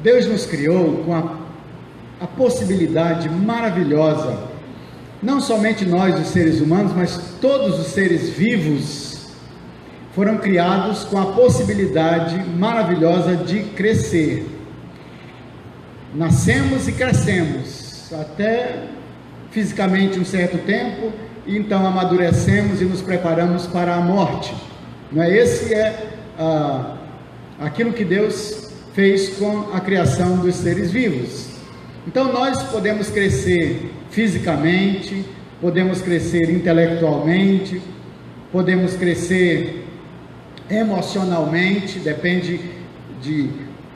Deus nos criou com a possibilidade maravilhosa, não somente nós, os seres humanos, mas todos os seres vivos foram criados com a possibilidade maravilhosa de crescer. Nascemos e crescemos, até fisicamente um certo tempo, e então amadurecemos e nos preparamos para a morte. Não é? Esse é aquilo que Deus fez com a criação dos seres vivos. Então nós podemos crescer fisicamente, podemos crescer intelectualmente, podemos crescer emocionalmente, depende de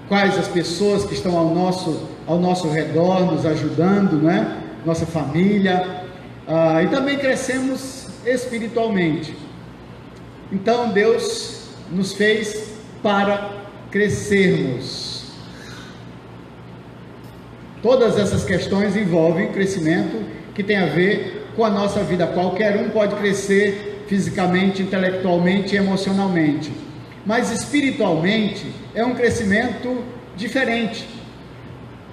quais as pessoas que estão ao nosso redor nos ajudando, né? Nossa família, e também crescemos espiritualmente. Então Deus nos fez para crescermos. Todas essas questões envolvem crescimento que tem a ver com a nossa vida. Qualquer um pode crescer fisicamente, intelectualmente e emocionalmente, mas espiritualmente é um crescimento diferente,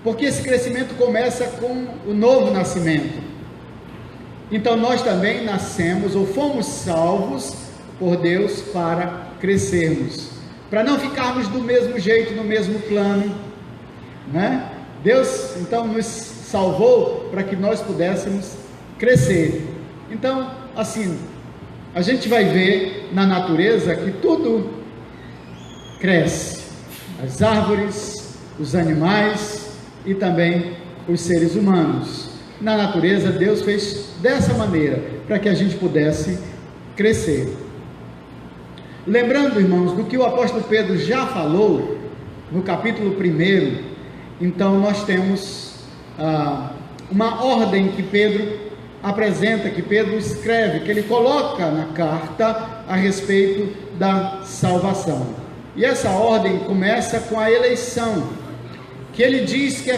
porque esse crescimento começa com o novo nascimento. Então nós também nascemos ou fomos salvos por Deus para crescermos, para não ficarmos do mesmo jeito, no mesmo plano, né? Deus então nos salvou para que nós pudéssemos crescer. Então, assim, a gente vai ver na natureza que tudo cresce, as árvores, os animais e também os seres humanos. Na natureza, Deus fez dessa maneira, para que a gente pudesse crescer. Lembrando, irmãos, do que o apóstolo Pedro já falou no capítulo 1, então nós temos uma ordem que Pedro apresenta, que Pedro escreve, que ele coloca na carta a respeito da salvação. E essa ordem começa com a eleição, que ele diz que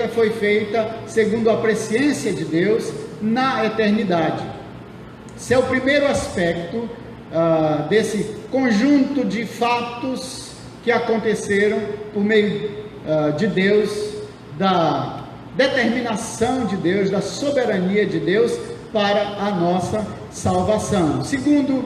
foi feita segundo a presciência de Deus na eternidade. Esse é o primeiro aspecto desse conjunto de fatos que aconteceram por meio de Deus, da determinação de Deus, da soberania de Deus para a nossa salvação. Segundo,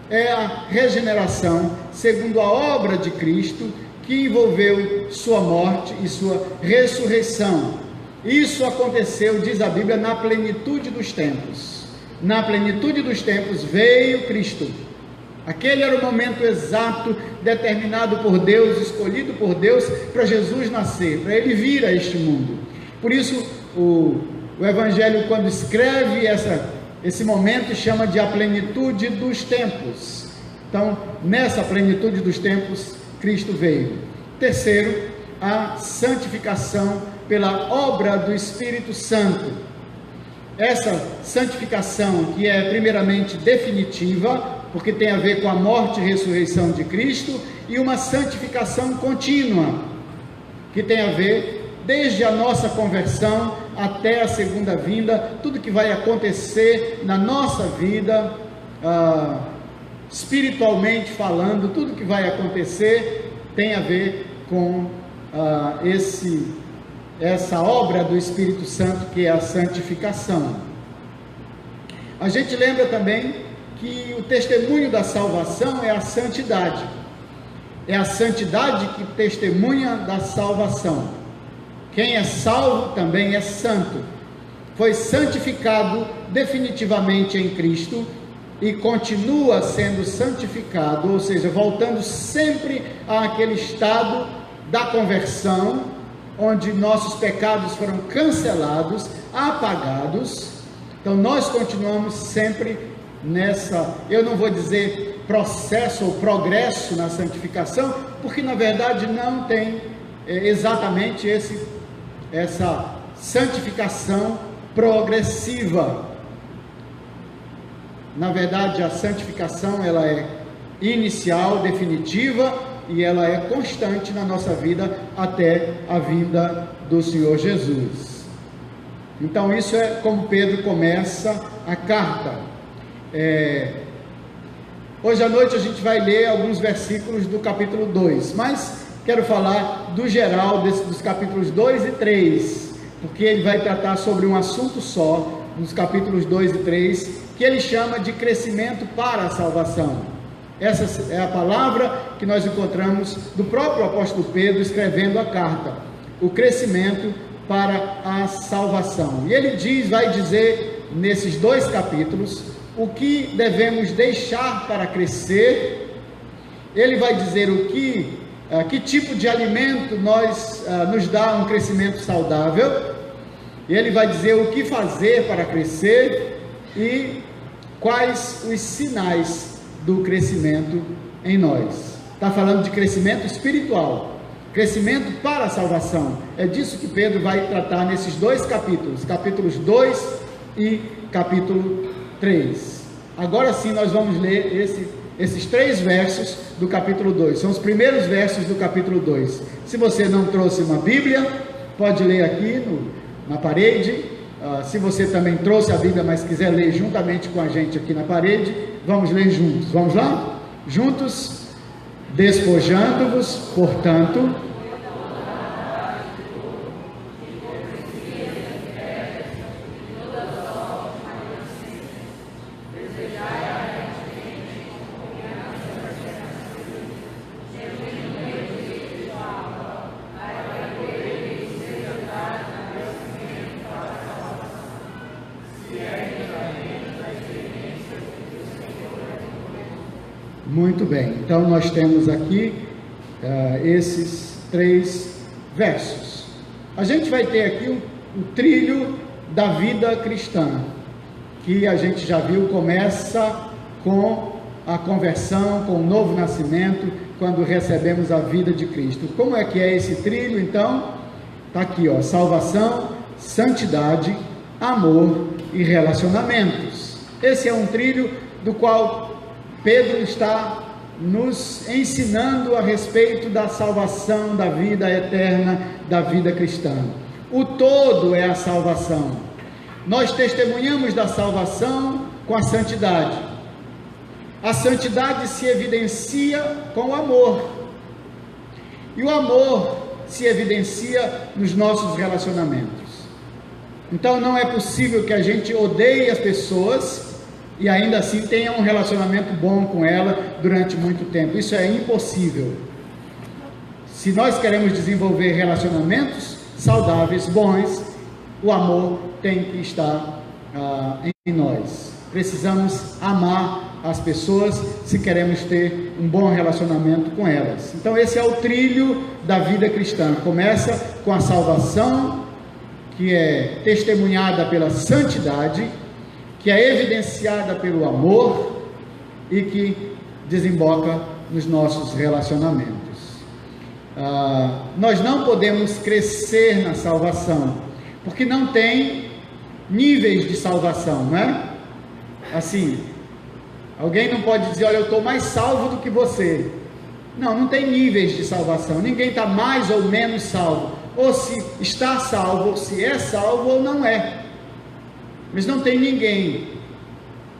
é a regeneração, segundo a obra de Cristo, que envolveu sua morte e sua ressurreição. Isso aconteceu, diz a Bíblia, na plenitude dos tempos. Na plenitude dos tempos veio Cristo. Aquele era o momento exato, determinado por Deus, escolhido por Deus, para Jesus nascer, para ele vir a este mundo. Por isso, o Evangelho, quando escreve esse momento, chama de a plenitude dos tempos. Então, nessa plenitude dos tempos, Cristo veio. Terceiro, a santificação pela obra do Espírito Santo. Essa santificação, que é primeiramente definitiva, porque tem a ver com a morte e ressurreição de Cristo, e uma santificação contínua, que tem a ver desde a nossa conversão até a segunda vinda, tudo que vai acontecer na nossa vida, espiritualmente falando, tudo que vai acontecer tem a ver com essa obra do Espírito Santo, que é a santificação. A gente lembra também que o testemunho da salvação é a santidade. É a santidade que testemunha da salvação. Quem é salvo também é santo. Foi santificado definitivamente em Cristo e continua sendo santificado, ou seja, voltando sempre àquele estado da conversão, onde nossos pecados foram cancelados, apagados. Então nós continuamos sempre nessa, eu não vou dizer processo ou progresso na santificação, porque na verdade não tem exatamente essa santificação progressiva. Na verdade, a santificação ela é inicial, definitiva, e ela é constante na nossa vida até a vinda do Senhor Jesus. Então isso é como Pedro começa a carta. Hoje à noite a gente vai ler alguns versículos do capítulo 2, mas quero falar do geral dos capítulos 2 e 3, porque ele vai tratar sobre um assunto só, nos capítulos 2 e 3, que ele chama de crescimento para a salvação. Essa é a palavra que nós encontramos do próprio apóstolo Pedro escrevendo a carta, o crescimento para a salvação. E ele vai dizer nesses 2 capítulos o que devemos deixar para crescer. Ele vai dizer que tipo de alimento nos dá um crescimento saudável. Ele vai dizer o que fazer para crescer e quais os sinais do crescimento em nós. Está falando de crescimento espiritual, crescimento para a salvação. É disso que Pedro vai tratar nesses 2 capítulos, capítulos 2 e capítulo 3. Agora sim nós vamos ler esses 3 versos do capítulo 2, são os primeiros versos do capítulo 2. Se você não trouxe uma Bíblia, pode ler aqui na parede. Se você também trouxe a Bíblia, mas quiser ler juntamente com a gente aqui na parede, vamos ler juntos. Vamos lá? Juntos. Despojando-vos, portanto, muito bem, então nós temos aqui esses 3 versos. A gente vai ter aqui o trilho da vida cristã, que a gente já viu, começa com a conversão, com o novo nascimento, quando recebemos a vida de Cristo. Como é que é esse trilho? Então, está aqui, salvação, santidade, amor e relacionamentos. Esse é um trilho do qual Pedro está nos ensinando a respeito da salvação, da vida eterna, da vida cristã. O todo é a salvação. Nós testemunhamos da salvação com a santidade. A santidade se evidencia com o amor. E o amor se evidencia nos nossos relacionamentos. Então não é possível que a gente odeie as pessoas e ainda assim tenha um relacionamento bom com ela durante muito tempo. Isso é impossível. Se nós queremos desenvolver relacionamentos saudáveis, bons, o amor tem que estar em nós. Precisamos amar as pessoas se queremos ter um bom relacionamento com elas. Então esse é o trilho da vida cristã. Começa com a salvação, que é testemunhada pela santidade, que é evidenciada pelo amor e que desemboca nos nossos relacionamentos. Nós não podemos crescer na salvação, porque não tem níveis de salvação, não é? Assim, alguém não pode dizer, olha, eu estou mais salvo do que você. Não tem níveis de salvação, ninguém está mais ou menos salvo, ou se está salvo, ou se é salvo ou não é. Mas não tem ninguém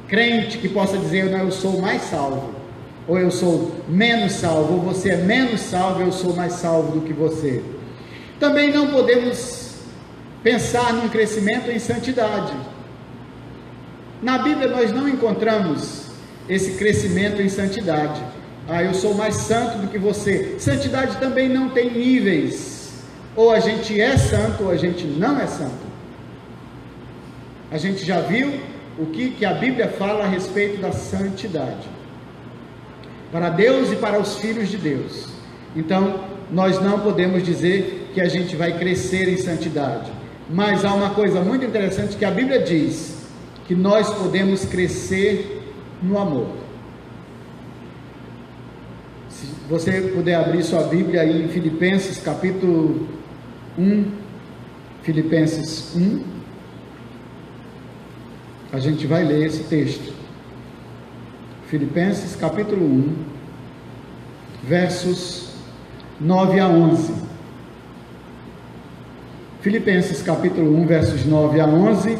crente que possa dizer, não, eu sou mais salvo, ou eu sou menos salvo, ou você é menos salvo, eu sou mais salvo do que você. Também não podemos pensar num crescimento em santidade. Na Bíblia nós não encontramos esse crescimento em santidade. Eu sou mais santo do que você. Santidade também não tem níveis. Ou a gente é santo, ou a gente não é santo. A gente já viu o que a Bíblia fala a respeito da santidade. Para Deus e para os filhos de Deus. Então, nós não podemos dizer que a gente vai crescer em santidade. Mas há uma coisa muito interessante que a Bíblia diz, que nós podemos crescer no amor. Se você puder abrir sua Bíblia aí em Filipenses capítulo 1, Filipenses 1, a gente vai ler esse texto. Filipenses capítulo 1, versos 9 a 11. Filipenses capítulo 1, versos 9 a 11.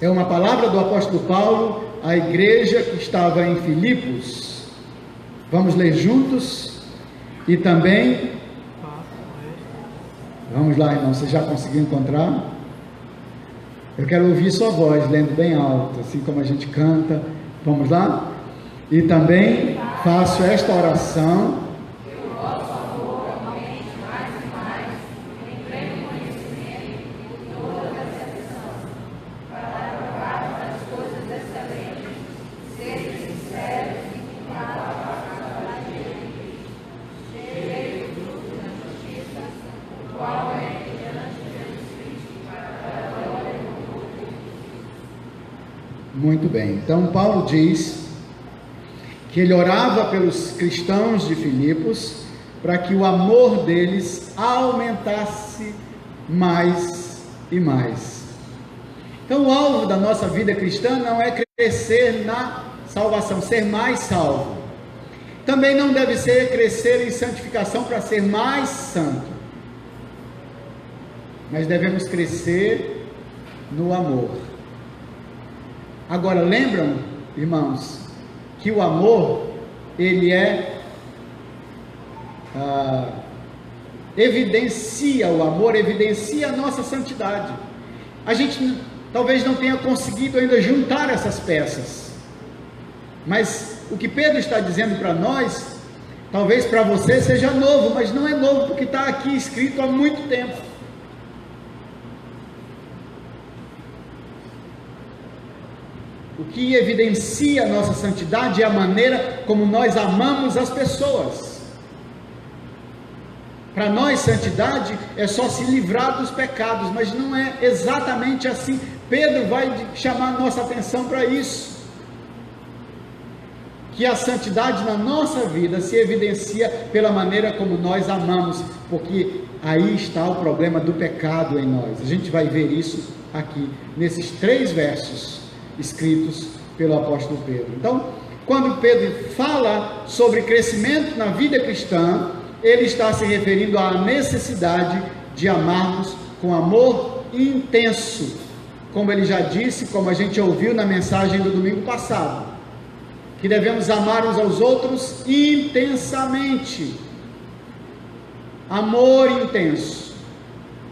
É uma palavra do apóstolo Paulo à igreja que estava em Filipos. Vamos ler juntos? E também, vamos lá, irmão, você já conseguiu encontrar? Eu quero ouvir sua voz, lendo bem alto, assim como a gente canta. Vamos lá? E também faço esta oração. Muito bem, então Paulo diz que ele orava pelos cristãos de Filipos para que o amor deles aumentasse mais e mais. Então o alvo da nossa vida cristã não é crescer na salvação, ser mais salvo. Também não deve ser crescer em santificação para ser mais santo. Mas devemos crescer no amor. Agora, lembram, irmãos, que o amor, ele evidencia o amor, evidencia a nossa santidade. A gente talvez não tenha conseguido ainda juntar essas peças, mas o que Pedro está dizendo para nós, talvez para você seja novo, mas não é novo porque está aqui escrito há muito tempo. O que evidencia a nossa santidade é a maneira como nós amamos as pessoas. Para nós, santidade é só se livrar dos pecados, mas não é exatamente assim. Pedro vai chamar a nossa atenção para isso. Que a santidade na nossa vida se evidencia pela maneira como nós amamos, porque aí está o problema do pecado em nós. A gente vai ver isso aqui, nesses 3 versos escritos pelo apóstolo Pedro. Então, quando Pedro fala sobre crescimento na vida cristã, ele está se referindo à necessidade de amarmos com amor intenso, como ele já disse, como a gente ouviu na mensagem do domingo passado, que devemos amar uns aos outros intensamente. Amor intenso.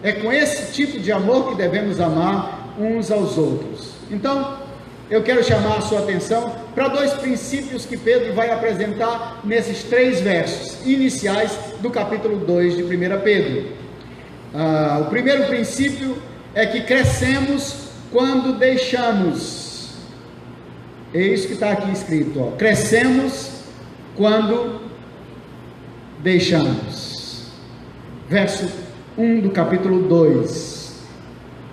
É com esse tipo de amor que devemos amar uns aos outros. Então, eu quero chamar a sua atenção para 2 princípios que Pedro vai apresentar nesses 3 versos iniciais do capítulo 2 de 1 Pedro. O primeiro princípio é que crescemos quando deixamos. É isso que está aqui escrito, ó. Crescemos quando deixamos. Verso 1 do capítulo 2.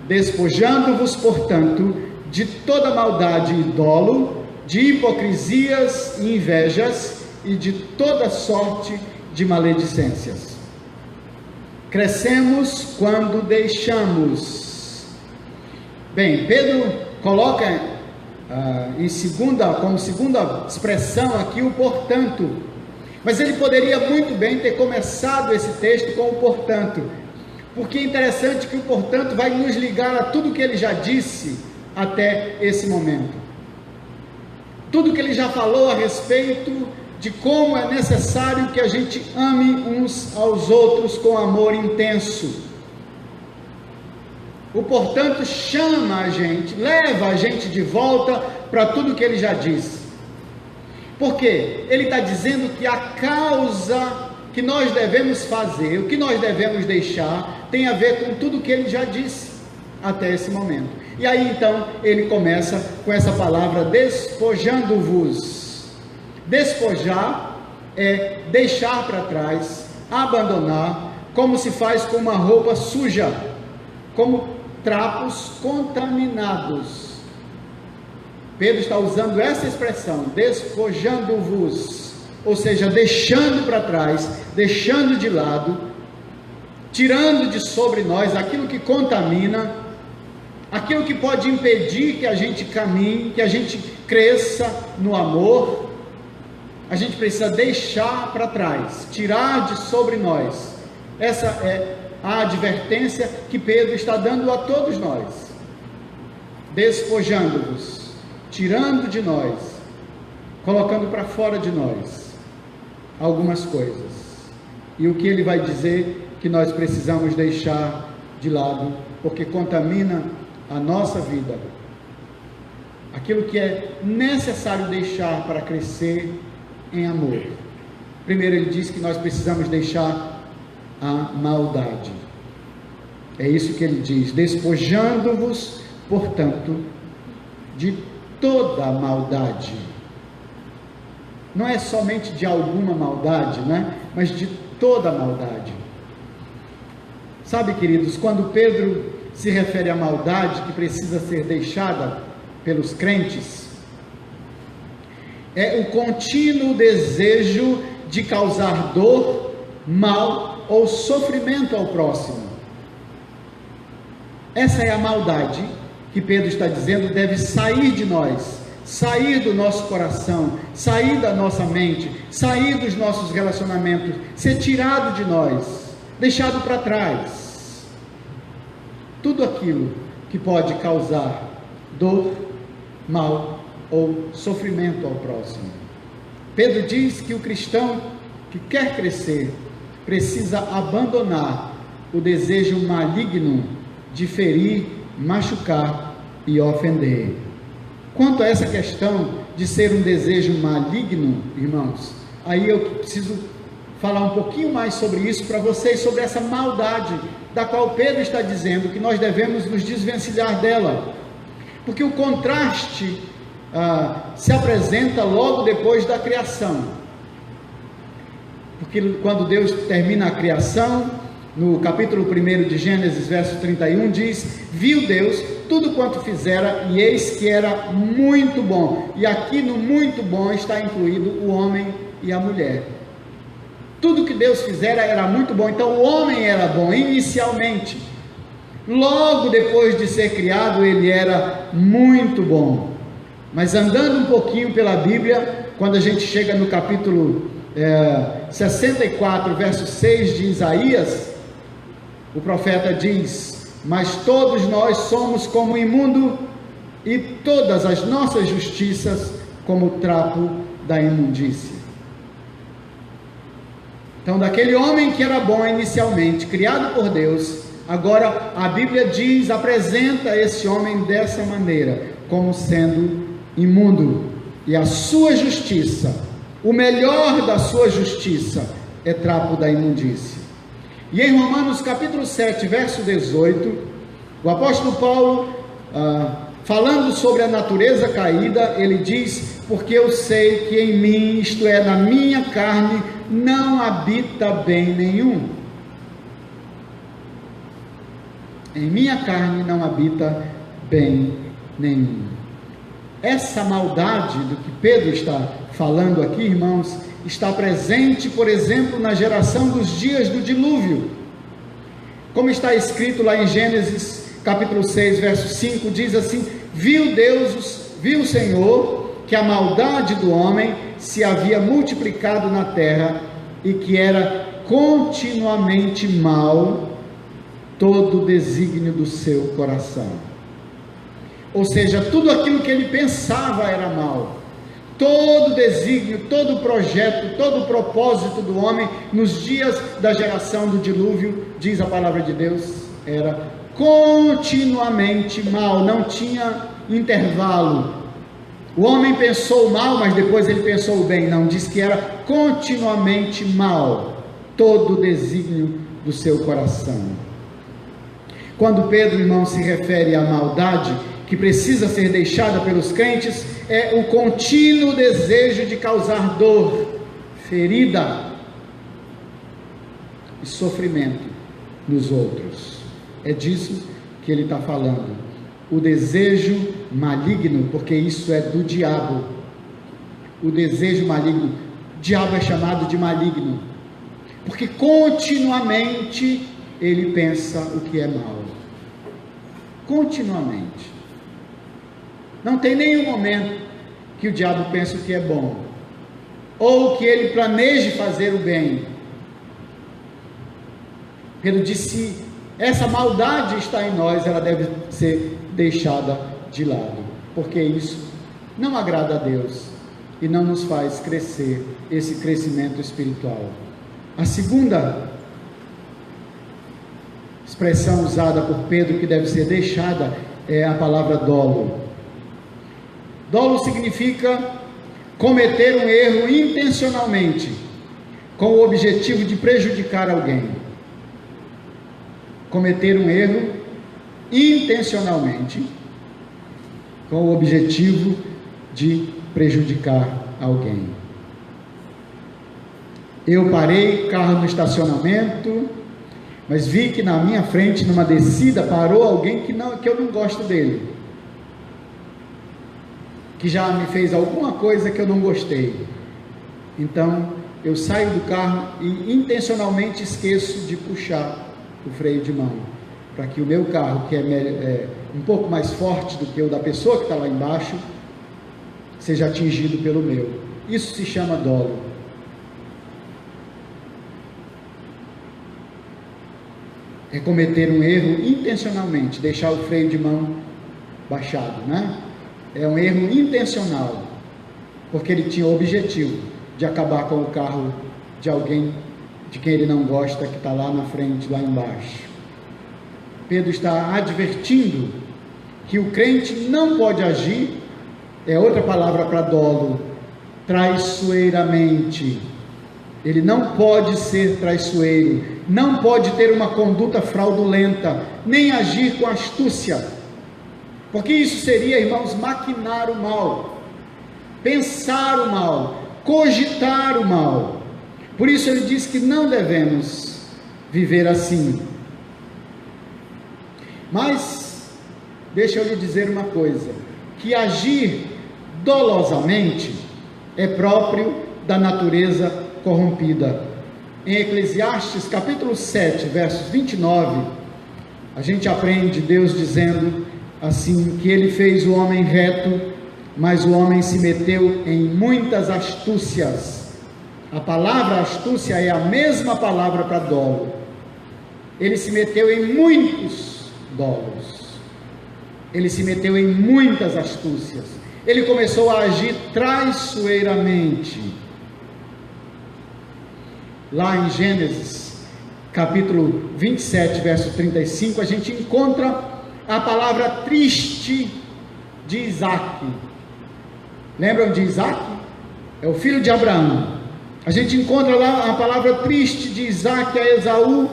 Despojando-vos, portanto, de toda maldade e dolo, de hipocrisias e invejas, e de toda sorte de maledicências. Crescemos quando deixamos. Bem, Pedro coloca como segunda expressão aqui o portanto, mas ele poderia muito bem ter começado esse texto com o portanto, porque é interessante que o portanto vai nos ligar a tudo que ele já disse até esse momento. Tudo que ele já falou a respeito de como é necessário que a gente ame uns aos outros com amor intenso. O portanto chama a gente, leva a gente de volta para tudo que ele já disse. Porque ele está dizendo que a causa que nós devemos fazer, o que nós devemos deixar, tem a ver com tudo que ele já disse até esse momento. E aí então ele começa com essa palavra despojando-vos. Despojar é deixar para trás, abandonar, como se faz com uma roupa suja, como trapos contaminados. Pedro está usando essa expressão, despojando-vos, ou seja, deixando para trás, deixando de lado, tirando de sobre nós aquilo que contamina, aquilo que pode impedir que a gente caminhe, que a gente cresça no amor. A gente precisa deixar para trás, tirar de sobre nós. Essa é a advertência que Pedro está dando a todos nós. Despojando-vos tirando de nós, colocando para fora de nós algumas coisas. E o que ele vai dizer que nós precisamos deixar de lado, porque contamina a nossa vida. Aquilo que é necessário deixar para crescer em amor. Primeiro ele diz que nós precisamos deixar a maldade. É isso que ele diz: despojando-vos, portanto, de toda a maldade. Não é somente de alguma maldade, né? Mas de toda a maldade. Sabe, queridos, quando Pedro se refere à maldade que precisa ser deixada pelos crentes, é o contínuo desejo de causar dor, mal ou sofrimento ao próximo. Essa é a maldade que Pedro está dizendo deve sair de nós, sair do nosso coração, sair da nossa mente, sair dos nossos relacionamentos, ser tirado de nós, deixado para trás. Tudo aquilo que pode causar dor, mal ou sofrimento ao próximo. Pedro diz que o cristão que quer crescer precisa abandonar o desejo maligno de ferir, machucar e ofender. Quanto a essa questão de ser um desejo maligno, irmãos, aí eu preciso falar um pouquinho mais sobre isso para vocês, sobre essa maldade da qual Pedro está dizendo que nós devemos nos desvencilhar dela, porque o contraste se apresenta logo depois da criação. Porque quando Deus termina a criação, no capítulo 1 de Gênesis, verso 31, diz: viu Deus tudo quanto fizera, e eis que era muito bom. E aqui no muito bom está incluído o homem e a mulher. Tudo que Deus fizera era muito bom. Então o homem era bom inicialmente. Logo depois de ser criado, ele era muito bom. Mas andando um pouquinho pela Bíblia, quando a gente chega no capítulo 64, verso 6 de Isaías, o profeta diz: mas todos nós somos como imundo, e todas as nossas justiças como o trapo da imundícia. Então, daquele homem que era bom inicialmente, criado por Deus, agora a Bíblia diz, apresenta esse homem dessa maneira, como sendo imundo, e a sua justiça, o melhor da sua justiça, é trapo da imundícia. E em Romanos capítulo 7, verso 18, o apóstolo Paulo, falando sobre a natureza caída, ele diz: porque eu sei que em mim, isto é, na minha carne, não habita bem nenhum. Em minha carne não habita bem nenhum. Essa maldade do que Pedro está falando aqui, irmãos, está presente, por exemplo, na geração dos dias do dilúvio. Como está escrito lá em Gênesis capítulo 6, verso 5, diz assim: viu o Senhor que a maldade do homem se havia multiplicado na terra, e que era continuamente mal todo o desígnio do seu coração. Ou seja, tudo aquilo que ele pensava era mal. Todo o desígnio, todo o projeto, todo o propósito do homem nos dias da geração do dilúvio, diz a palavra de Deus, era continuamente mal, não tinha intervalo. O homem pensou mal, mas depois ele pensou bem. Não, diz que era continuamente mal todo o desígnio do seu coração. Quando Pedro, irmão, se refere à maldade que precisa ser deixada pelos crentes, é o contínuo desejo de causar dor, ferida e sofrimento nos outros. É disso que ele está falando. O desejo maligno, porque isso é do diabo. O desejo maligno, o diabo é chamado de maligno, porque continuamente ele pensa o que é mal. Continuamente. Não tem nenhum momento que o diabo pensa o que é bom, ou que ele planeje fazer o bem. Pedro disse: essa maldade está em nós, ela deve ser deixada de lado, porque isso não agrada a Deus e não nos faz crescer esse crescimento espiritual. A segunda expressão usada por Pedro que deve ser deixada é a palavra dolo. Dolo significa cometer um erro intencionalmente, com o objetivo de prejudicar alguém. Cometer um erro intencionalmente, com o objetivo de prejudicar alguém. Eu parei carro no estacionamento, mas vi que na minha frente, numa descida, parou alguém que eu não gosto dele, que já me fez alguma coisa que eu não gostei. Então eu saio do carro e intencionalmente esqueço de puxar o freio de mão, para que o meu carro, que é um pouco mais forte do que o da pessoa que está lá embaixo, seja atingido pelo meu. Isso se chama dolo. É cometer um erro intencionalmente, deixar o freio de mão baixado, né? É um erro intencional, porque ele tinha o objetivo de acabar com o carro de alguém de quem ele não gosta, que está lá na frente, lá embaixo. Pedro está advertindo que o crente não pode agir, é outra palavra para dolo, traiçoeiramente. Ele não pode ser traiçoeiro, não pode ter uma conduta fraudulenta, nem agir com astúcia, porque isso seria, irmãos, maquinar o mal, pensar o mal, cogitar o mal. Por isso ele diz que não devemos viver assim. Mas deixa eu lhe dizer uma coisa, que agir dolosamente é próprio da natureza corrompida. Em Eclesiastes capítulo 7, versos 29, a gente aprende Deus dizendo assim, que ele fez o homem reto, mas o homem se meteu em muitas astúcias. A palavra astúcia é a mesma palavra para dolo. Ele se meteu em muitos dolos, ele se meteu em muitas astúcias, ele começou a agir traiçoeiramente. Lá em Gênesis capítulo 27, verso 35, a gente encontra a palavra triste de Isaac. Lembram de Isaac? É o filho de Abraão. A gente encontra lá a palavra triste de Isaac a Esaú,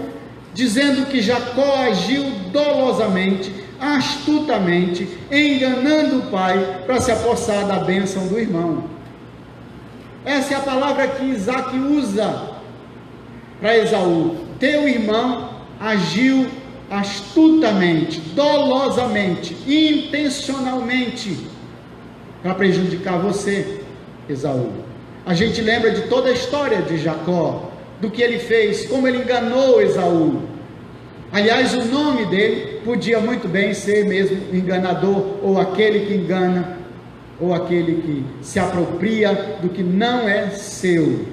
dizendo que Jacó agiu dolosamente, astutamente, enganando o pai para se apossar da bênção do irmão. Essa é a palavra que Isaac usa para Esaú. Teu irmão agiu astutamente, dolosamente, intencionalmente, para prejudicar você, Esaú. A gente lembra de toda a história de Jacó, do que ele fez, como ele enganou Esaú. Aliás, o nome dele podia muito bem ser mesmo enganador, ou aquele que engana, ou aquele que se apropria do que não é seu.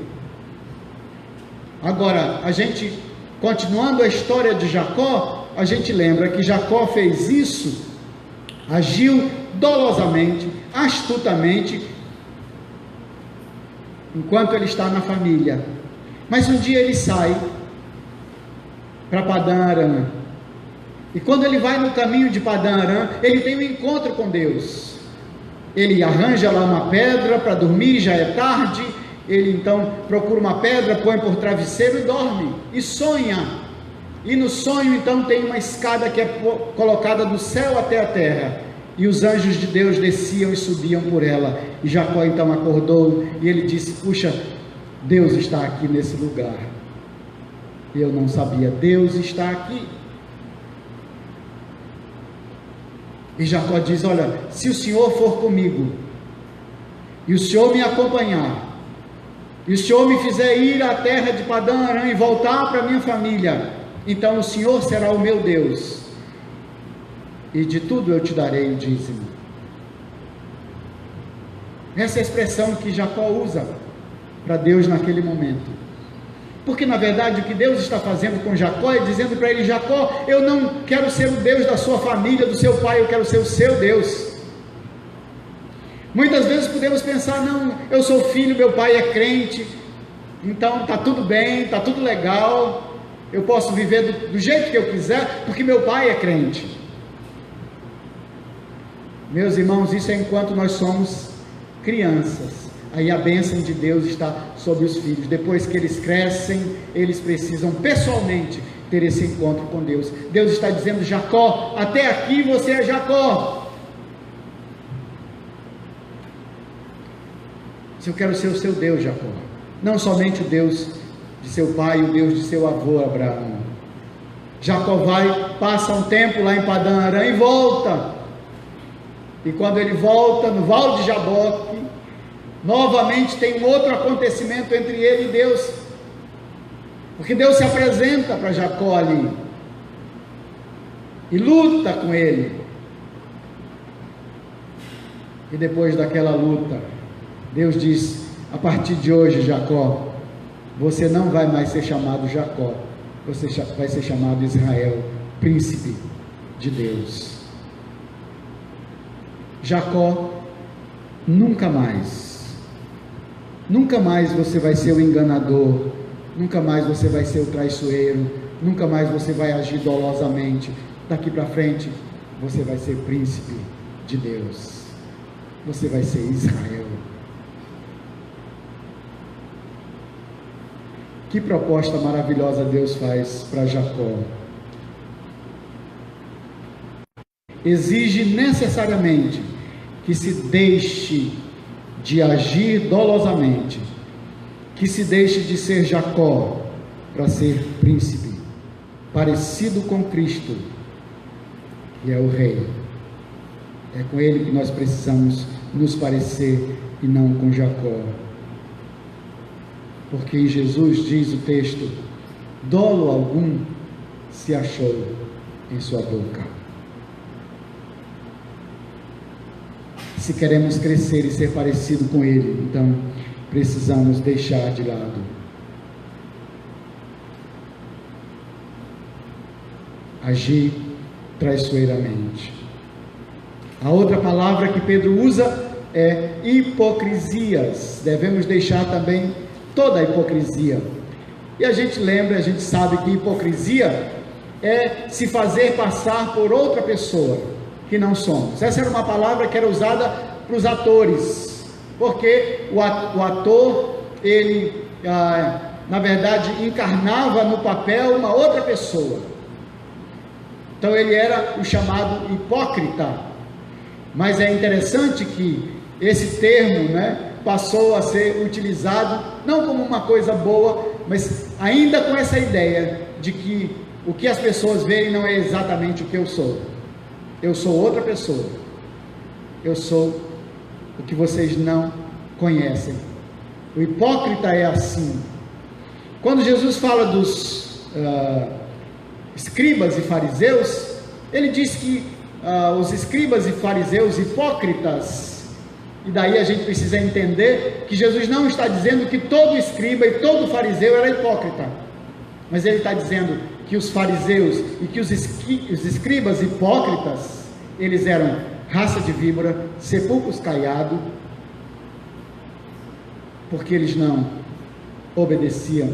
Agora, a gente, continuando a história de Jacó, a gente lembra que Jacó fez isso, agiu dolosamente, astutamente, enquanto ele está na família. Mas um dia ele sai para Padã Arã, e quando ele vai no caminho de Padã Arã, ele tem um encontro com Deus. Ele arranja lá uma pedra para dormir, já é tarde. Ele então procura uma pedra, põe por travesseiro e dorme, e sonha. E no sonho então tem uma escada que é colocada do céu até a terra, e os anjos de Deus desciam e subiam por ela. E Jacó então acordou, e ele disse: puxa, Deus está aqui nesse lugar. Eu não sabia, Deus está aqui. E Jacó diz: olha, se o Senhor for comigo, e o Senhor me acompanhar, e o Senhor me fizer ir à terra de Padã Arã e voltar para minha família, então o Senhor será o meu Deus, e de tudo eu te darei o dízimo. Essa é a expressão que Jacó usa para Deus naquele momento, porque na verdade o que Deus está fazendo com Jacó é dizendo para ele: Jacó, eu não quero ser o Deus da sua família, do seu pai, eu quero ser o seu Deus. Muitas vezes podemos pensar, não, eu sou filho, meu pai é crente, então está tudo bem, está tudo legal, eu posso viver do jeito que eu quiser, porque meu pai é crente. Meus irmãos, isso é enquanto nós somos crianças. Aí a bênção de Deus está sobre os filhos. Depois que eles crescem, eles precisam pessoalmente ter esse encontro com Deus. Deus está dizendo: Jacó, até aqui você é Jacó. Se eu quero ser o seu Deus, Jacó, não somente o Deus de seu pai, o Deus de seu avô Abraão. Jacó vai, passa um tempo lá em Padã Arã e volta. E quando ele volta no Val de Jaboque, novamente tem um outro acontecimento entre ele e Deus, porque Deus se apresenta para Jacó ali e luta com ele. E depois daquela luta, Deus diz: a partir de hoje, Jacó, você não vai mais ser chamado Jacó, você vai ser chamado Israel, príncipe de Deus. Jacó, nunca mais você vai ser o enganador, nunca mais você vai ser o traiçoeiro, nunca mais você vai agir dolosamente. Daqui para frente, você vai ser príncipe de Deus, você vai ser Israel. Que proposta maravilhosa Deus faz para Jacó. Exige necessariamente que se deixe de agir dolosamente, que se deixe de ser Jacó para ser príncipe, parecido com Cristo, que é o Rei. É com Ele que nós precisamos nos parecer e não com Jacó. Porque em Jesus, diz o texto, dolo algum se achou em sua boca. Se queremos crescer e ser parecido com Ele, então precisamos deixar de lado agir traiçoeiramente. A outra palavra que Pedro usa é hipocrisias. Devemos deixar também toda a hipocrisia. E a gente lembra, a gente sabe que hipocrisia é se fazer passar por outra pessoa que não somos. Essa era uma palavra que era usada para os atores, porque o ator, ele na verdade encarnava no papel uma outra pessoa. Então ele era o chamado hipócrita. Mas é interessante que esse termo, passou a ser utilizado não como uma coisa boa, mas ainda com essa ideia de que o que as pessoas veem não é exatamente o que eu sou. Eu sou outra pessoa. Eu sou o que vocês não conhecem. O hipócrita é assim. Quando Jesus fala dos escribas e fariseus, ele diz que os escribas e fariseus hipócritas, e daí a gente precisa entender que Jesus não está dizendo que todo escriba e todo fariseu era hipócrita, mas ele está dizendo que os fariseus e que os escribas hipócritas, eles eram raça de víbora, sepulcros caiados, porque eles não obedeciam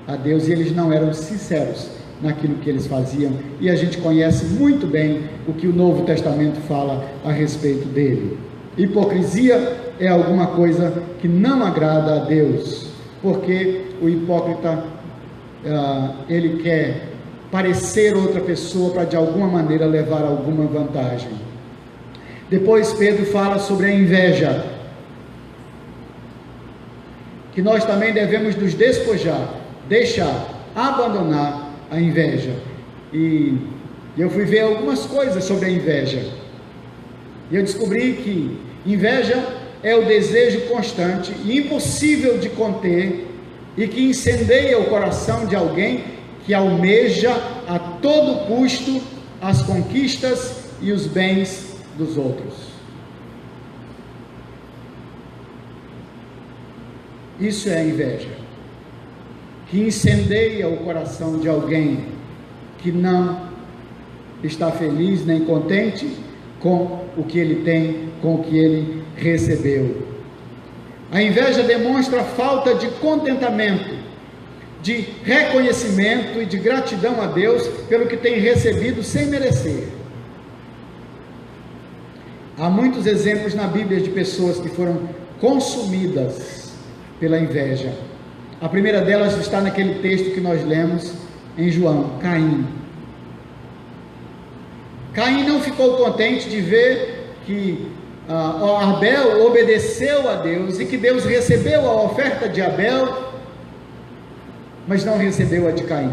a Deus e eles não eram sinceros naquilo que eles faziam, e a gente conhece muito bem o que o Novo Testamento fala a respeito dele. Hipocrisia é alguma coisa que não agrada a Deus, porque o hipócrita ele quer parecer outra pessoa para de alguma maneira levar alguma vantagem. Depois Pedro fala sobre a inveja, que nós também devemos nos despojar, deixar, abandonar a inveja. E eu fui ver algumas coisas sobre a inveja, e eu descobri que inveja é o desejo constante e impossível de conter, e que incendeia o coração de alguém que almeja a todo custo as conquistas e os bens dos outros. Isso é a inveja, que incendeia o coração de alguém que não está feliz nem contente com o que ele tem, com o que ele recebeu. A inveja demonstra falta de contentamento, de reconhecimento e de gratidão a Deus pelo que tem recebido sem merecer. Há muitos exemplos na Bíblia de pessoas que foram consumidas pela inveja. A primeira delas está naquele texto que nós lemos em João, Caim. Caim não ficou contente de ver que Abel obedeceu a Deus e que Deus recebeu a oferta de Abel, mas não recebeu a de Caim.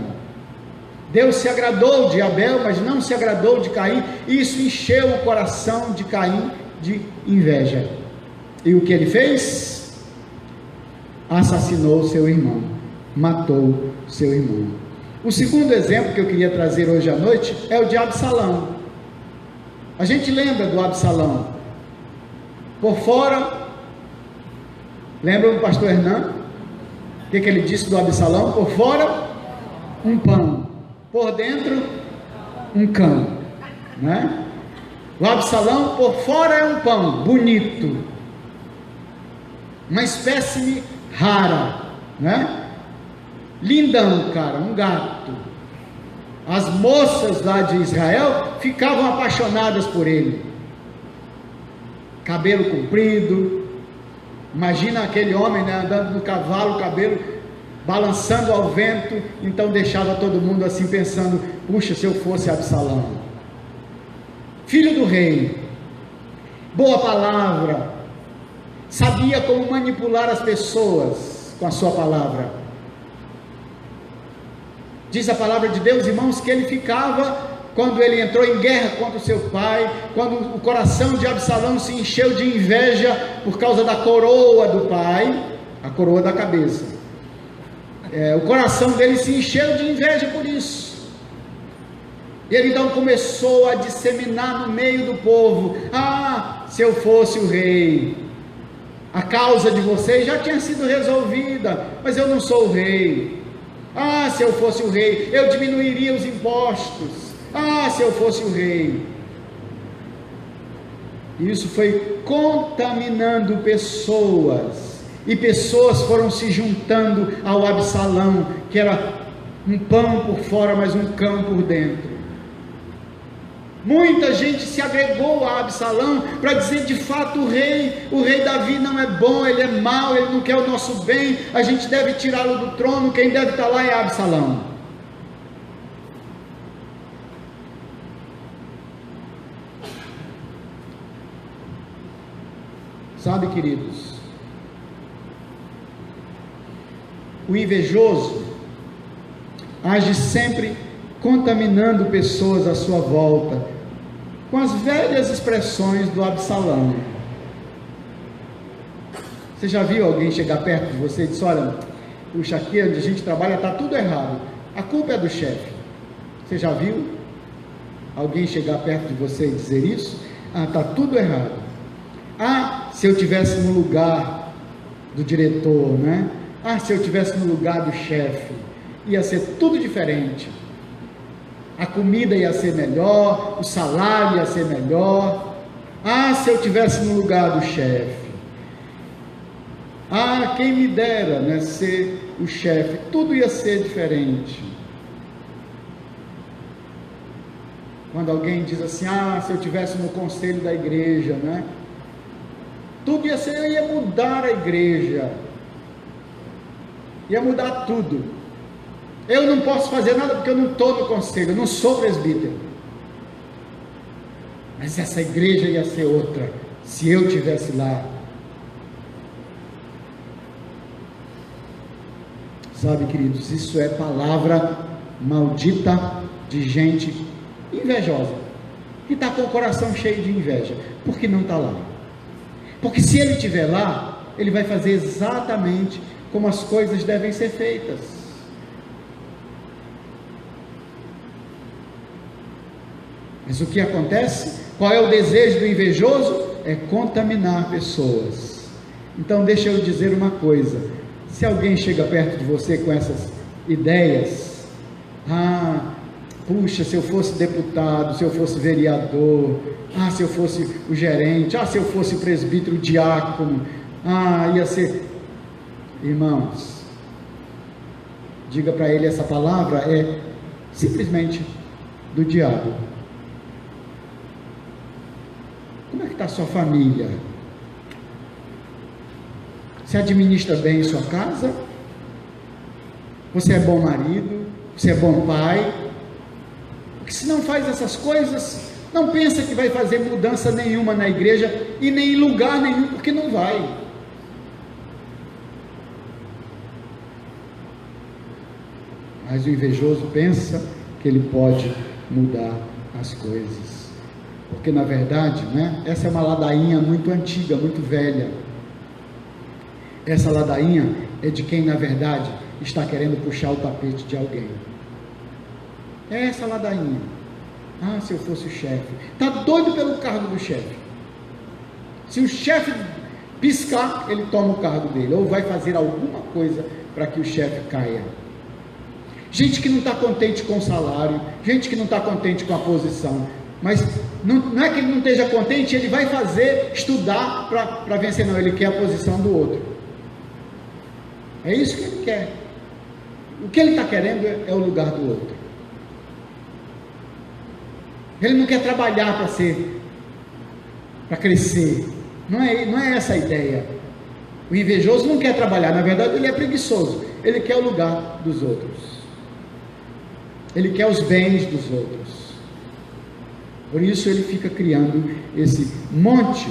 Deus se agradou de Abel, mas não se agradou de Caim, e isso encheu o coração de Caim de inveja. E o que ele fez? Assassinou seu irmão, matou seu irmão. O segundo exemplo que eu queria trazer hoje à noite é o de Absalão. A gente lembra do Absalão. Por fora, lembra do pastor Hernan? O que ele disse do Absalão? Por fora, um pão, por dentro, um cão, né? O Absalão, por fora é um pão, bonito, uma espécime rara, né? Lindão, cara, um gato. As moças lá de Israel ficavam apaixonadas por ele. Cabelo comprido, imagina aquele homem, né, andando no cavalo, cabelo balançando ao vento, então deixava todo mundo assim pensando, puxa, se eu fosse Absalão. Filho do rei, boa palavra, sabia como manipular as pessoas com a sua palavra. Diz a palavra de Deus, irmãos, que ele ficava, quando ele entrou em guerra contra o seu pai, quando o coração de Absalão se encheu de inveja por causa da coroa do pai, a coroa da cabeça, o coração dele se encheu de inveja por isso. Ele então começou a disseminar no meio do povo: se eu fosse o rei, a causa de vocês já tinha sido resolvida, mas eu não sou o rei. Se eu fosse o rei, eu diminuiria os impostos. Se eu fosse o rei. Isso foi contaminando pessoas, e pessoas foram se juntando ao Absalão, que era um pão por fora, mas um cão por dentro. Muita gente se agregou a Absalão para dizer: de fato o rei Davi não é bom, ele é mau, ele não quer o nosso bem, a gente deve tirá-lo do trono, quem deve estar lá é Absalão. Sabe, queridos, o invejoso age sempre contaminando pessoas à sua volta, com as velhas expressões do Absalão. Você já viu alguém chegar perto de você e dizer: olha, puxa, aqui onde a gente trabalha está tudo errado, a culpa é do chefe? Você já viu alguém chegar perto de você e dizer isso? Está tudo errado. Se eu tivesse no lugar do diretor, né? Se eu tivesse no lugar do chefe, ia ser tudo diferente. A comida ia ser melhor, o salário ia ser melhor. Se eu tivesse no lugar do chefe. Quem me dera, né, ser o chefe, tudo ia ser diferente. Quando alguém diz assim: se eu tivesse no conselho da igreja, né, tudo ia ser, eu ia mudar a igreja, ia mudar tudo. Eu não posso fazer nada porque eu não estou no conselho, eu não sou presbítero, mas essa igreja ia ser outra se eu estivesse lá. Sabe, queridos, isso é palavra maldita de gente invejosa, que está com o coração cheio de inveja, porque não está lá. Porque se ele estiver lá, ele vai fazer exatamente como as coisas devem ser feitas. Mas o que acontece? Qual é o desejo do invejoso? É contaminar pessoas. Então deixa eu dizer uma coisa: se alguém chega perto de você com essas ideias, puxa, se eu fosse deputado, se eu fosse vereador, se eu fosse o gerente, se eu fosse presbítero, diácono, ia ser... Irmãos, diga para ele, essa palavra é simplesmente do diabo. Como é que está a sua família? Você administra bem sua casa? Você é bom marido? Você é bom pai? Porque se não faz essas coisas, não pensa que vai fazer mudança nenhuma na igreja e nem em lugar nenhum, porque não vai. Mas o invejoso pensa que ele pode mudar as coisas. Porque na verdade, essa é uma ladainha muito antiga, muito velha. Essa ladainha é de quem na verdade está querendo puxar o tapete de alguém. É essa ladainha. Se eu fosse o chefe. Está doido pelo cargo do chefe. Se o chefe piscar, ele toma o cargo dele. Ou vai fazer alguma coisa para que o chefe caia. Gente que não está contente com o salário. Gente que não está contente com a posição. Mas não é que ele não esteja contente, ele vai estudar para vencer. Não, ele quer a posição do outro. É isso que ele quer. O que ele está querendo é o lugar do outro. Ele não quer trabalhar para crescer. Não é essa a ideia. O invejoso não quer trabalhar, na verdade ele é preguiçoso. Ele quer o lugar dos outros. Ele quer os bens dos outros. Por isso ele fica criando esse monte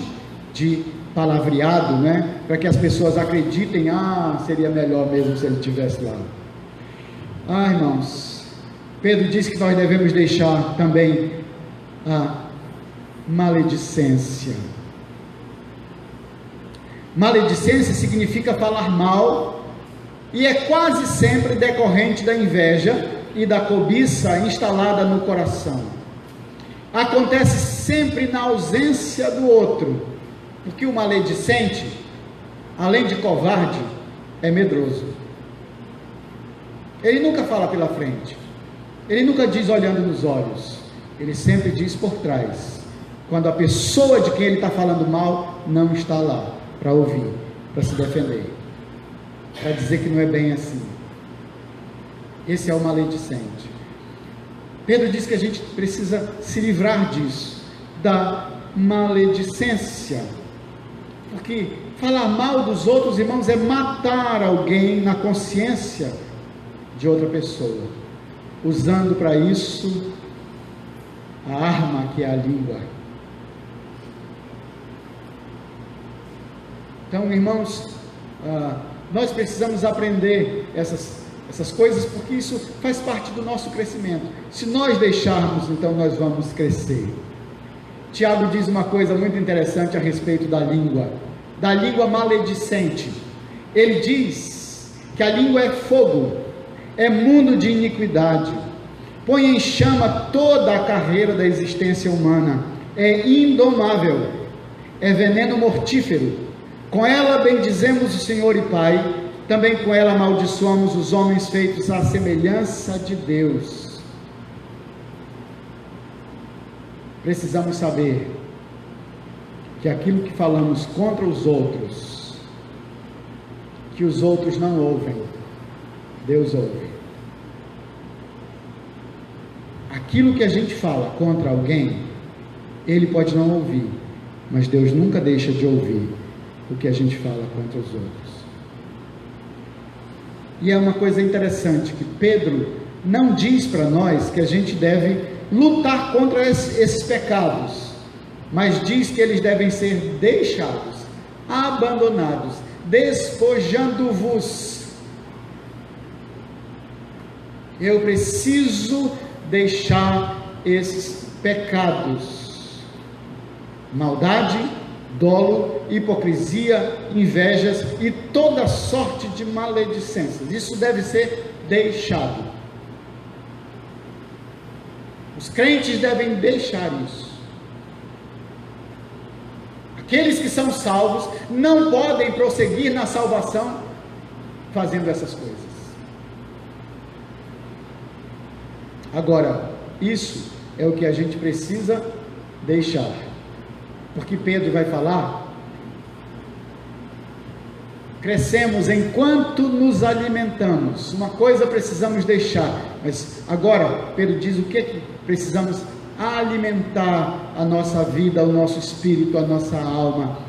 de palavreado, para que as pessoas acreditem, seria melhor mesmo se ele estivesse lá. Irmãos, Pedro diz que nós devemos deixar também a maledicência. Maledicência significa falar mal, e é quase sempre decorrente da inveja e da cobiça instalada no coração. Acontece sempre na ausência do outro, porque o maledicente, além de covarde, é medroso. Ele nunca fala pela frente, ele nunca diz olhando nos olhos, ele sempre diz por trás, quando a pessoa de quem ele está falando mal não está lá para ouvir, para se defender, para dizer que não é bem assim. Esse é o maledicente. Pedro diz que a gente precisa se livrar disso, da maledicência, porque falar mal dos outros, irmãos, é matar alguém na consciência de outra pessoa, usando para isso a arma que é a língua. Então, irmãos, nós precisamos aprender essas coisas, porque isso faz parte do nosso crescimento. Se nós deixarmos, então nós vamos crescer. Tiago diz uma coisa muito interessante a respeito da língua maledicente. Ele diz que a língua é fogo, é mundo de iniquidade, põe em chama toda a carreira da existência humana, é indomável, é veneno mortífero. Com ela bendizemos o Senhor e Pai, também com ela amaldiçoamos os homens feitos à semelhança de Deus. Precisamos saber que aquilo que falamos contra os outros, que os outros não ouvem, Deus ouve. Aquilo que a gente fala contra alguém, ele pode não ouvir, mas Deus nunca deixa de ouvir o que a gente fala contra os outros. E é uma coisa interessante que Pedro não diz para nós que a gente deve lutar contra esses pecados, mas diz que eles devem ser deixados, abandonados, despojando-vos. Eu preciso deixar esses pecados: maldade, dolo, hipocrisia, invejas e toda sorte de maledicências. Isso deve ser deixado. Os crentes devem deixar isso. Aqueles que são salvos não podem prosseguir na salvação fazendo essas coisas. Agora, Isso é o que a gente precisa deixar. Porque Pedro vai falar: crescemos enquanto nos alimentamos. Uma coisa precisamos deixar, mas agora Pedro diz o que precisamos alimentar a nossa vida, o nosso espírito, a nossa alma.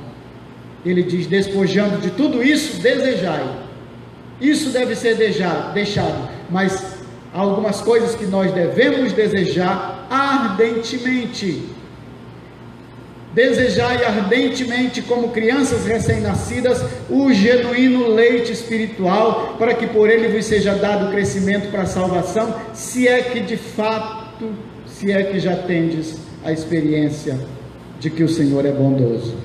Ele diz: despojando de tudo isso, desejai. Isso deve ser deixado, mas há algumas coisas que nós devemos desejar ardentemente. Desejai ardentemente, como crianças recém-nascidas, o genuíno leite espiritual, para que por ele vos seja dado crescimento para a salvação, se é que de fato, se é que já tendes a experiência de que o Senhor é bondoso.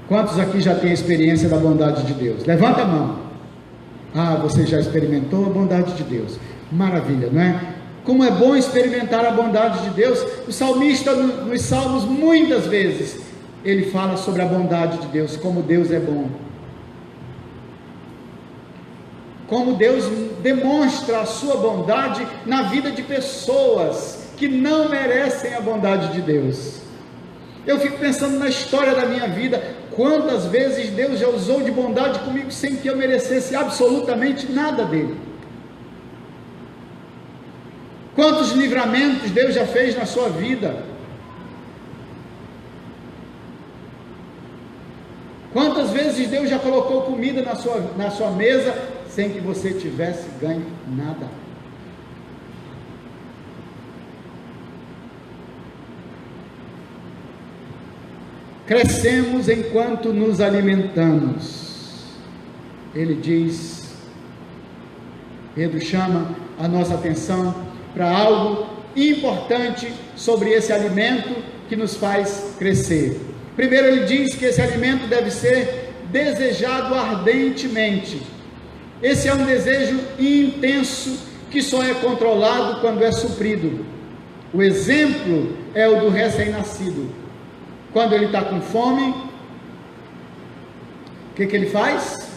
Quantos aqui já têm a experiência da bondade de Deus? Levanta a mão. Ah, você já experimentou a bondade de Deus. Maravilha, não é? Como é bom experimentar a bondade de Deus. O salmista, nos salmos, muitas vezes, ele fala sobre a bondade de Deus, como Deus é bom. Como Deus demonstra a sua bondade na vida de pessoas que não merecem a bondade de Deus. Eu fico pensando na história da minha vida, quantas vezes Deus já usou de bondade comigo sem que eu merecesse absolutamente nada dele. Quantos livramentos Deus já fez na sua vida? Quantas vezes Deus já colocou comida na sua mesa sem que você tivesse ganho nada? Crescemos enquanto nos alimentamos. Ele diz, Pedro chama a nossa atenção para algo importante sobre esse alimento que nos faz crescer. Primeiro, ele diz que esse alimento deve ser desejado ardentemente. Esse é um desejo intenso que só é controlado quando é suprido. O exemplo é o do recém-nascido. Quando ele está com fome, o que ele faz?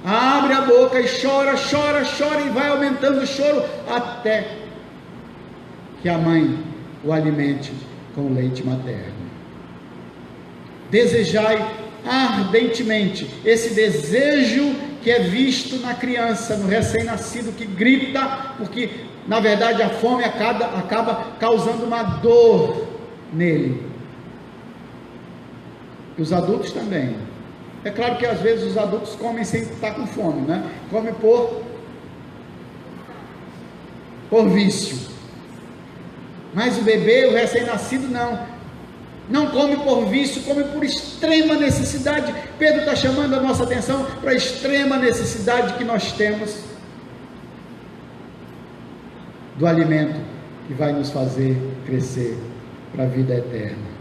Abre a boca e chora, chora, chora, e vai aumentando o choro até que a mãe o alimente com o leite materno. Desejai ardentemente. Esse desejo que é visto na criança, no recém-nascido, que grita, porque na verdade a fome acaba causando uma dor nele. E os adultos também. É claro que às vezes os adultos comem sem estar com fome, né? Comem por vício. Mas o bebê, o recém-nascido, não come por vício, come por extrema necessidade. Pedro está chamando a nossa atenção para a extrema necessidade que nós temos do alimento que vai nos fazer crescer para a vida eterna.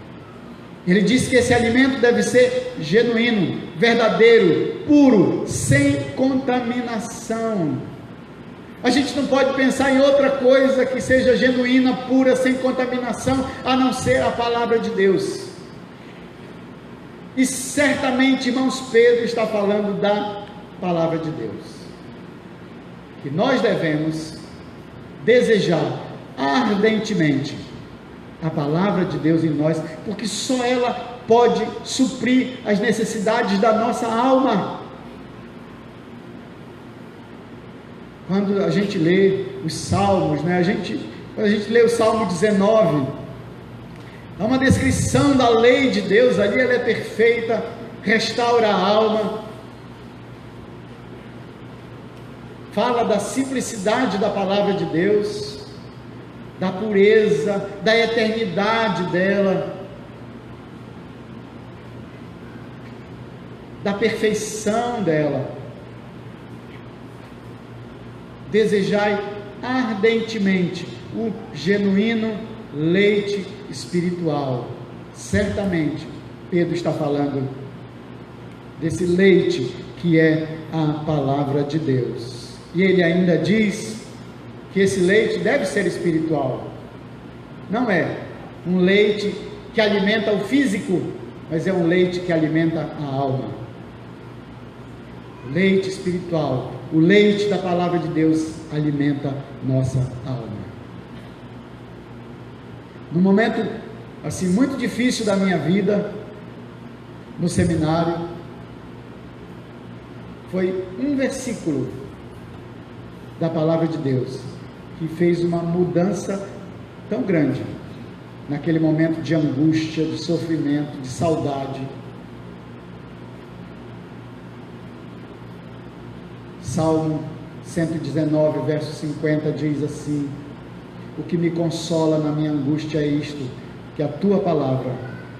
Ele disse que esse alimento deve ser genuíno, verdadeiro, puro, sem contaminação. A gente não pode pensar em outra coisa que seja genuína, pura, sem contaminação, a não ser a palavra de Deus. E certamente, irmãos, Pedro está falando da palavra de Deus, que nós devemos desejar ardentemente a palavra de Deus em nós, porque só ela pode suprir as necessidades da nossa alma. Quando a gente lê os salmos, quando a gente lê o Salmo 19, há uma descrição da lei de Deus ali, ela é perfeita, restaura a alma, fala da simplicidade da palavra de Deus, da pureza, da eternidade dela, da perfeição dela. Desejai ardentemente o genuíno leite espiritual. Certamente Pedro está falando desse leite que é a palavra de Deus. E ele ainda diz que esse leite deve ser espiritual. Não é um leite que alimenta o físico, mas é um leite que alimenta a alma. Leite espiritual o leite da palavra de Deus alimenta nossa alma. Num momento assim muito difícil da minha vida, no seminário, foi um versículo da palavra de Deus que fez uma mudança tão grande naquele momento de angústia, de sofrimento, de saudade. Salmo 119, verso 50 diz assim: o que me consola na minha angústia é isto, que a tua palavra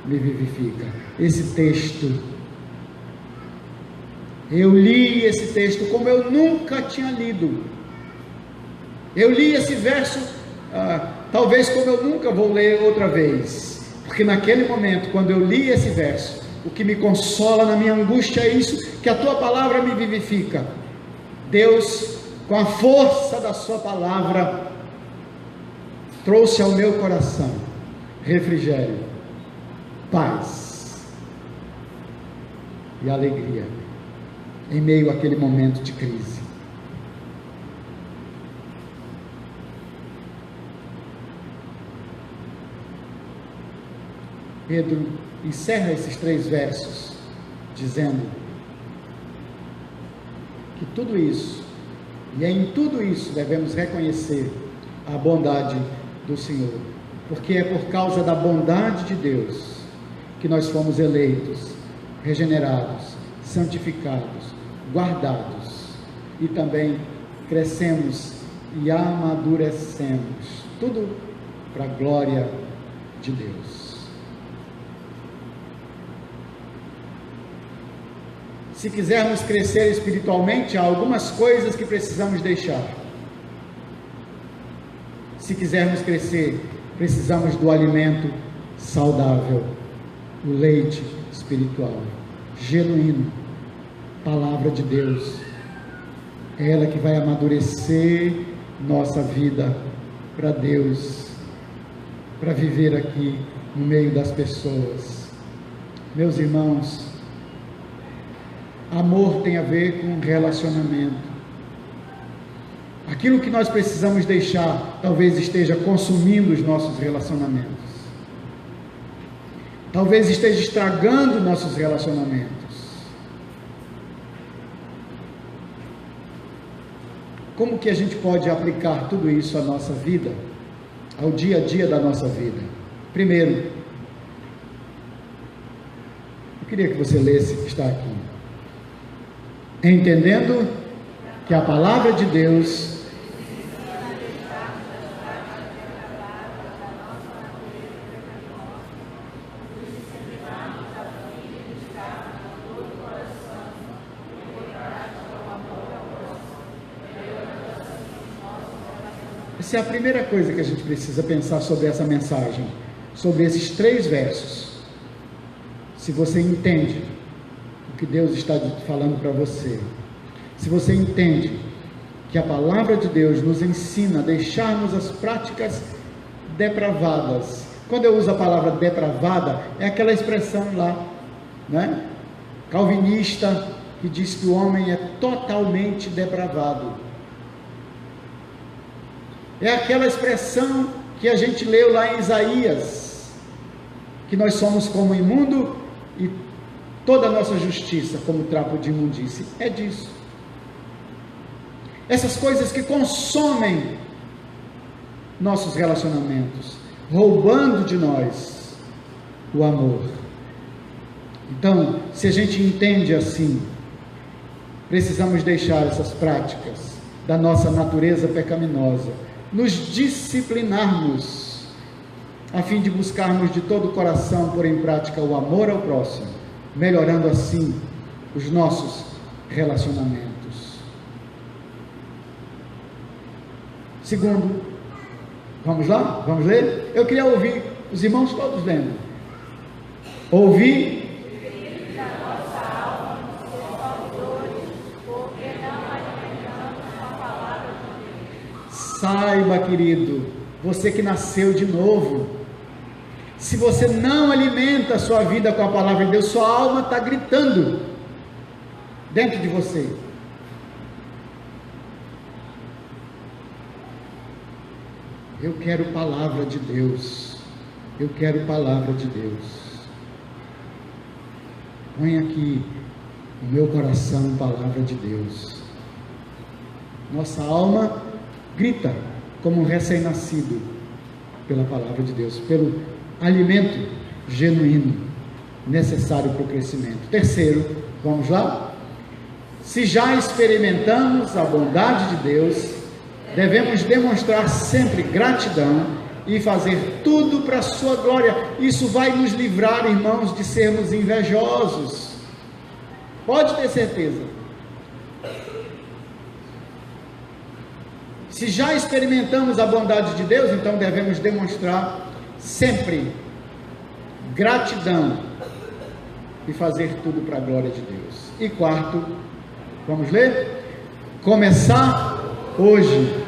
me vivifica. Esse texto, eu li esse texto como eu nunca tinha lido. Eu li esse verso, talvez como eu nunca vou ler outra vez, porque naquele momento, quando eu li esse verso, o que me consola na minha angústia é isso, que a tua palavra me vivifica. Deus, com a força da sua palavra, trouxe ao meu coração refrigério, paz e alegria em meio àquele momento de crise. Pedro encerra esses 3 versos dizendo que tudo isso, e é em tudo isso devemos reconhecer a bondade do Senhor, porque é por causa da bondade de Deus que nós fomos eleitos, regenerados, santificados, guardados, e também crescemos e amadurecemos, tudo para a glória de Deus. Se quisermos crescer espiritualmente, há algumas coisas que precisamos deixar. Se quisermos crescer, precisamos do alimento saudável, o leite espiritual, genuíno, palavra de Deus. É ela que vai amadurecer nossa vida para Deus, para viver aqui no meio das pessoas. Meus irmãos, amor tem a ver com relacionamento. Aquilo que nós precisamos deixar, talvez esteja consumindo os nossos relacionamentos. Talvez esteja estragando nossos relacionamentos. Como que a gente pode aplicar tudo isso à nossa vida, ao dia a dia da nossa vida? Primeiro, eu queria que você lesse o que está aqui. Entendendo que a palavra de Deus essa é a primeira coisa que a gente precisa pensar sobre essa mensagem, sobre esses 3 versos. Se você entende o que Deus está falando para você, se você entende que a palavra de Deus nos ensina a deixarmos as práticas depravadas. Quando eu uso a palavra depravada, é aquela expressão lá, né? Calvinista, que diz que o homem é totalmente depravado. É aquela expressão que a gente leu lá em Isaías, que nós somos como imundo e toda a nossa justiça como trapo de imundície. É disso. Essas coisas que consomem nossos relacionamentos, roubando de nós o amor. Então, se a gente entende assim, precisamos deixar essas práticas da nossa natureza pecaminosa, nos disciplinarmos, a fim de buscarmos de todo o coração pôr em prática o amor ao próximo, melhorando assim os nossos relacionamentos. Segundo, vamos lá? Vamos ler? Eu queria ouvir os irmãos todos lendo. Ouvir. Saiba, querido, você que nasceu de novo, se você não alimenta a sua vida com a palavra de Deus, sua alma está gritando dentro de você. Eu quero palavra de Deus. Eu quero palavra de Deus. Põe aqui no meu coração palavra de Deus. Nossa alma grita como um recém-nascido pela palavra de Deus, pelo alimento genuíno necessário para o crescimento. Terceiro, vamos lá? Se já experimentamos a bondade de Deus, devemos demonstrar sempre gratidão e fazer tudo para a sua glória. Isso vai nos livrar, irmãos, de sermos invejosos. Pode ter certeza. Se já experimentamos a bondade de Deus, então devemos demonstrar sempre gratidão e fazer tudo para a glória de Deus. E quarto, vamos ler? Começar hoje.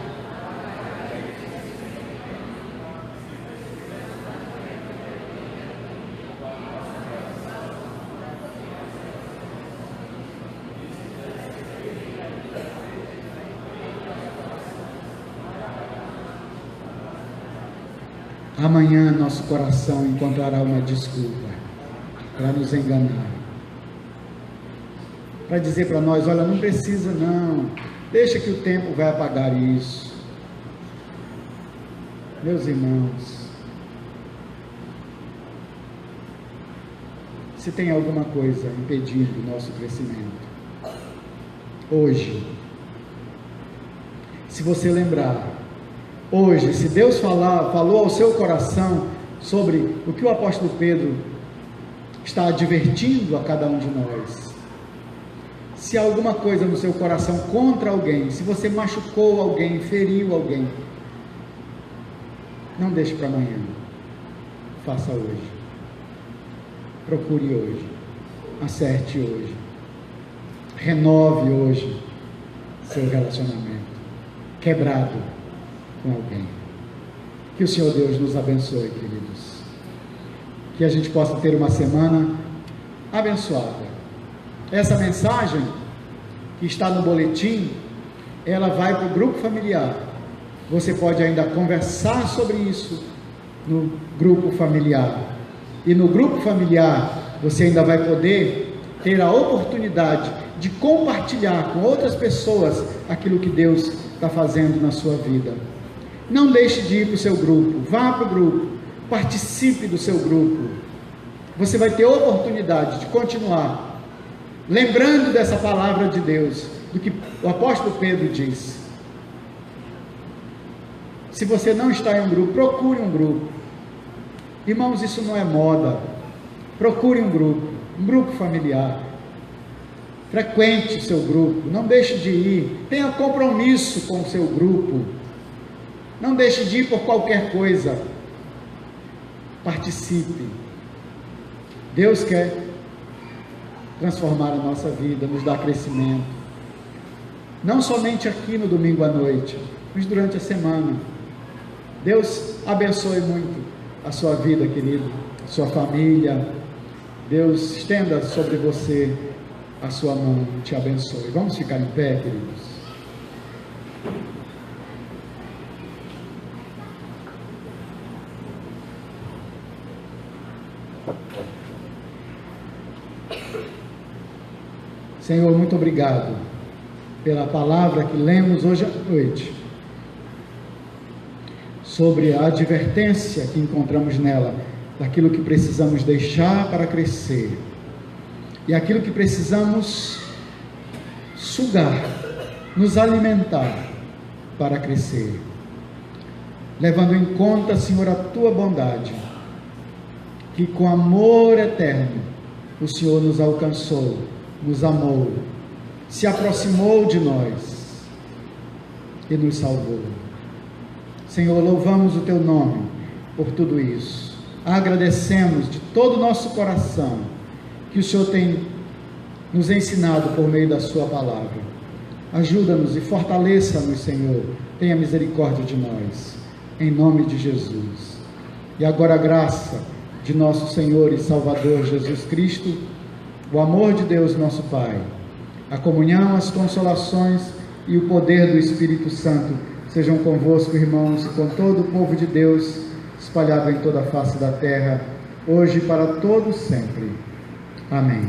Amanhã nosso coração encontrará uma desculpa para nos enganar, para dizer para nós: olha, não precisa não, deixa que o tempo vai apagar isso. Meus irmãos, se tem alguma coisa impedindo o nosso crescimento, hoje, se você lembrar, hoje, se Deus falou ao seu coração sobre o que o apóstolo Pedro está advertindo a cada um de nós, se há alguma coisa no seu coração contra alguém, se você machucou alguém, feriu alguém, não deixe para amanhã, faça hoje, procure hoje, acerte hoje, renove hoje seu relacionamento quebrado com alguém. Que o Senhor Deus nos abençoe, queridos, que a gente possa ter uma semana abençoada. Essa mensagem que está no boletim, ela vai para o grupo familiar. Você pode ainda conversar sobre isso no grupo familiar, e no grupo familiar você ainda vai poder ter a oportunidade de compartilhar com outras pessoas aquilo que Deus está fazendo na sua vida. Não deixe de ir para o seu grupo, vá para o grupo, participe do seu grupo. Você vai ter oportunidade de continuar lembrando dessa palavra de Deus, do que o apóstolo Pedro diz. Se você não está em um grupo, procure um grupo. Irmãos, isso não é moda. Procure um grupo familiar. Frequente o seu grupo, não deixe de ir, tenha compromisso com o seu grupo. Não deixe de ir por qualquer coisa. Participe. Deus quer transformar a nossa vida, nos dar crescimento. Não somente aqui no domingo à noite, mas durante a semana. Deus abençoe muito a sua vida, querido, a sua família. Deus estenda sobre você a sua mão e te abençoe. Vamos ficar em pé, queridos. Senhor, muito obrigado pela palavra que lemos hoje à noite, sobre a advertência que encontramos nela, daquilo que precisamos deixar para crescer, e aquilo que precisamos sugar, nos alimentar para crescer, levando em conta, Senhor, a tua bondade, que com amor eterno o Senhor nos alcançou, nos amou, se aproximou de nós e nos salvou. Senhor, louvamos o teu nome por tudo isso, agradecemos de todo o nosso coração que o Senhor tem nos ensinado por meio da sua palavra. Ajuda-nos e fortaleça-nos, Senhor, tenha misericórdia de nós, em nome de Jesus. E agora a graça de nosso Senhor e Salvador Jesus Cristo, o amor de Deus nosso Pai, a comunhão, as consolações e o poder do Espírito Santo sejam convosco, irmãos, e com todo o povo de Deus, espalhado em toda a face da terra, hoje e para todos sempre. Amém.